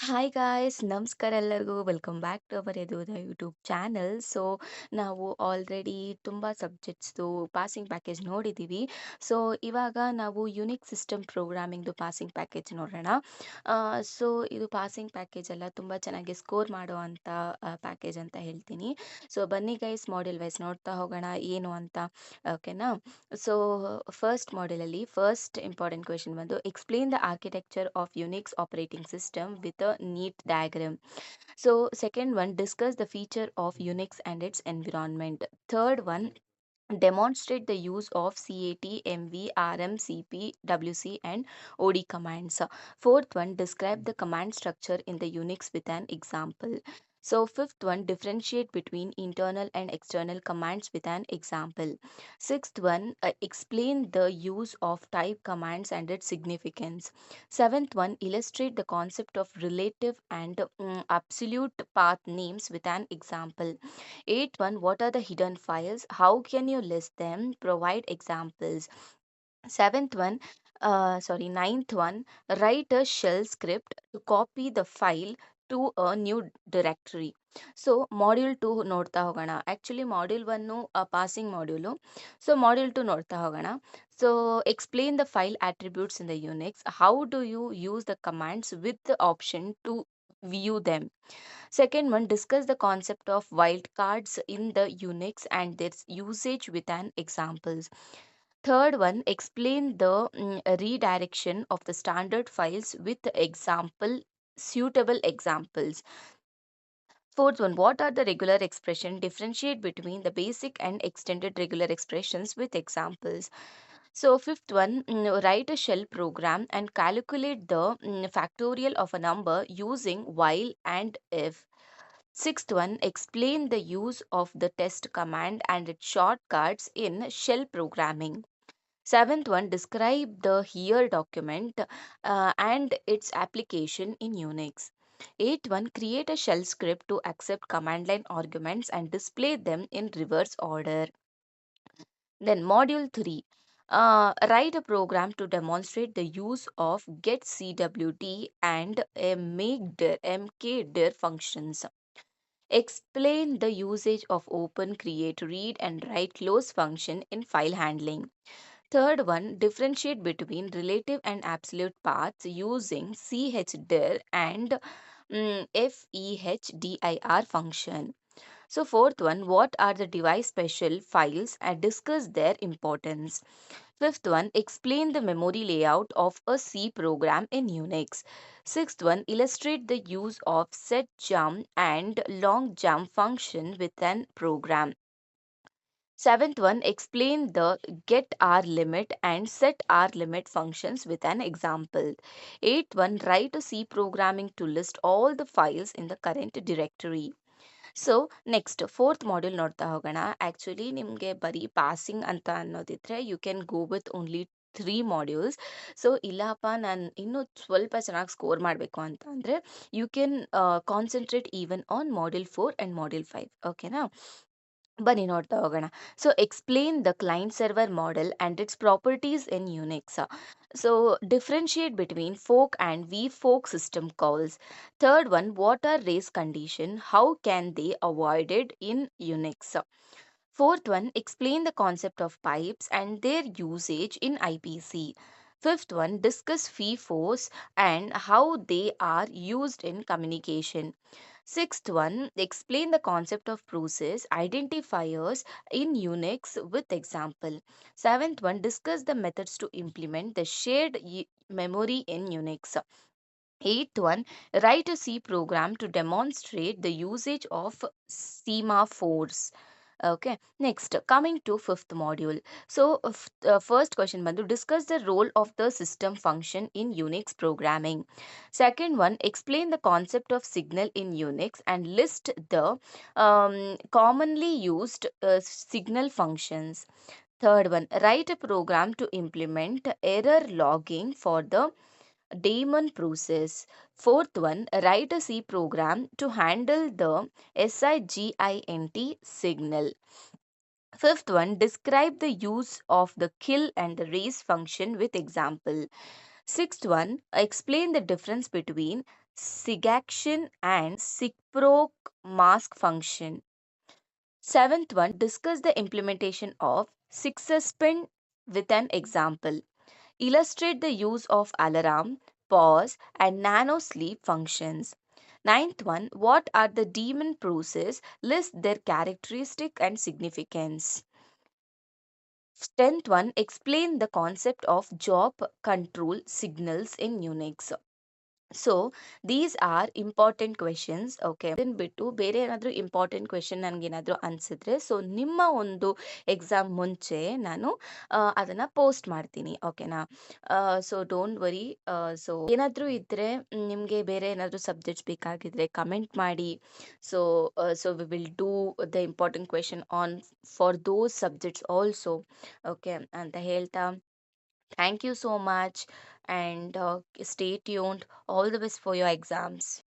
Hi guys ನಮಸ್ಕಾರ ಎಲ್ಲರಿಗೂ welcome back to our ಯದುದ ಯೂಟ್ಯೂಬ್ ಚಾನಲ್. ನಾವು ಆಲ್ರೆಡಿ ತುಂಬ ಸಬ್ಜೆಕ್ಟ್ಸ್ದು ಪಾಸಿಂಗ್ ಪ್ಯಾಕೇಜ್ ನೋಡಿದ್ದೀವಿ. ಸೊ ಇವಾಗ ನಾವು ಯುನಿಕ್ ಸಿಸ್ಟಮ್ ಪ್ರೋಗ್ರಾಮಿಂಗ್ದು ಪಾಸಿಂಗ್ ಪ್ಯಾಕೇಜ್ ನೋಡೋಣ. ಸೊ ಇದು ಪಾಸಿಂಗ್ ಪ್ಯಾಕೇಜ್ ಎಲ್ಲ ತುಂಬ ಚೆನ್ನಾಗಿ ಸ್ಕೋರ್ ಮಾಡೋ ಅಂಥ ಪ್ಯಾಕೇಜ್ ಅಂತ ಹೇಳ್ತೀನಿ. ಸೊ ಬನ್ನಿ ಗೈಸ್ ಮಾಡೆಲ್ ವೈಸ್ ನೋಡ್ತಾ ಹೋಗೋಣ ಏನು ಅಂತ. ಓಕೆನಾ. ಸೊ ಫಸ್ಟ್ ಮಾಡೆಲಲ್ಲಿ ಫಸ್ಟ್ ಇಂಪಾರ್ಟೆಂಟ್ ಕ್ವೆಶನ್ ಬಂದು explain the architecture of Unix operating system with a neat diagram. So second one, discuss the feature of Unix and its environment. Third one, demonstrate the use of cat, mv, rm, cp, wc and od commands. Fourth one, describe the command structure in the Unix with an example. So fifth one, differentiate between internal and external commands with an example. Sixth one, explain the use of type commands and its significance. Seventh one, illustrate the concept of relative and absolute path names with an example. Eighth one, what are the hidden files? How can you list them? Provide examples. Ninth one, write a shell script to copy the file to a new directory. So, module 2 ನೋಡ್ತಾ ಹೋಗೋಣ. Actually, module 1 passing module. So, module 2 ನೋಡ್ತಾ ಹೋಗೋಣ. So, explain the file attributes in the Unix. How do you use the commands with the option to view them? Second one, discuss the concept of wildcards in the Unix and their usage with an examples. Third one, explain the redirection of the standard files with suitable examples. Fourth one, what are the regular expression? Differentiate between the basic and extended regular expressions with examples. So fifth one, write a shell program and calculate the factorial of a number using while and if. Sixth one, explain the use of the test command and its shortcuts in shell programming. Seventh one, describe the here document and its application in Unix. Eighth one, create a shell script to accept command line arguments and display them in reverse order. Then module 3, write a program to demonstrate the use of getCWT and makedir, mkdir functions. Explain the usage of open, create, read and write close function in file handling. Third one, differentiate between relative and absolute paths using chdir and fehdir function. So fourth one, what are the device special files and discuss their importance. Fifth one, explain the memory layout of a C program in Unix. Sixth one, illustrate the use of set jump and long jump function with an program. Seventh one, explain the get R limit and set R limit functions with an example. Eighth one, write a C programming to list all the files in the current directory. So next fourth module ನೋಡ್ತಾ ಹೋಗೋಣ. Actually ನಿಮಗೆ ಬರೀ passing ಅಂತ ಅನ್ನೋದಿದ್ರೆ you can go with only 3 modules. So ಇಲ್ಲಪ್ಪ ನಾನು ಇನ್ನೂ ಸ್ವಲ್ಪ ಚೆನ್ನಾಗಿ ಸ್ಕೋರ್ ಮಾಡಬೇಕು ಅಂತ ಅಂದರೆ you can concentrate even on module 4 and module 5. ಓಕೆನಾ. ಬನ್ನಿ ನೋಡ್ತಾ ಹೋಗೋಣ. So explain the client server model and its properties in Unix. So differentiate between fork and vfork system calls. Third one, what are race condition? How can they avoided in Unix? Fourth one, explain the concept of pipes and their usage in IPC. Fifth one, discuss FIFOs and how they are used in communication. Sixth one, explain the concept of process identifiers in Unix with example. Seventh one, discuss the methods to implement the shared memory in Unix. Eighth one, write a C program to demonstrate the usage of semaphores. Okay, next coming to fifth module. So first question bandu, discuss the role of the system function in Unix programming. Second one, explain the concept of signal in Unix and list the commonly used signal functions. Third one, write a program to implement error logging for the daemon process. Fourth one, write a C program to handle the SIGINT signal. Fifth one, describe the use of the kill and the raise function with example. Sixth one, explain the difference between sigaction and sigproc mask function. Seventh one, discuss the implementation of suspend with an example. Illustrate the use of alarm, pause, and nano sleep functions. Ninth one, what are the daemon process? List their characteristic and significance. Tenth one, explain the concept of job control signals in Unix. So these are important questions. Okay, ಇದನ್ನು ಬಿಟ್ಟು ಬೇರೆ ಏನಾದರೂ important question ನನಗೇನಾದರೂ ಅನಿಸಿದ್ರೆ so ನಿಮ್ಮ ಒಂದು exam ಮುಂಚೆ ನಾನು ಅದನ್ನು ಪೋಸ್ಟ್ ಮಾಡ್ತೀನಿ. ಓಕೆನಾ? So don't worry. ಸೊ ಏನಾದರೂ ಇದ್ದರೆ ನಿಮಗೆ ಬೇರೆ ಏನಾದರೂ ಸಬ್ಜೆಕ್ಟ್ಸ್ ಬೇಕಾಗಿದ್ದರೆ ಕಮೆಂಟ್ ಮಾಡಿ. So so we will do the important question on for those subjects also. Okay ಅಂತ ಹೇಳ್ತಾ, thank you so much and stay tuned. All the best for your exams.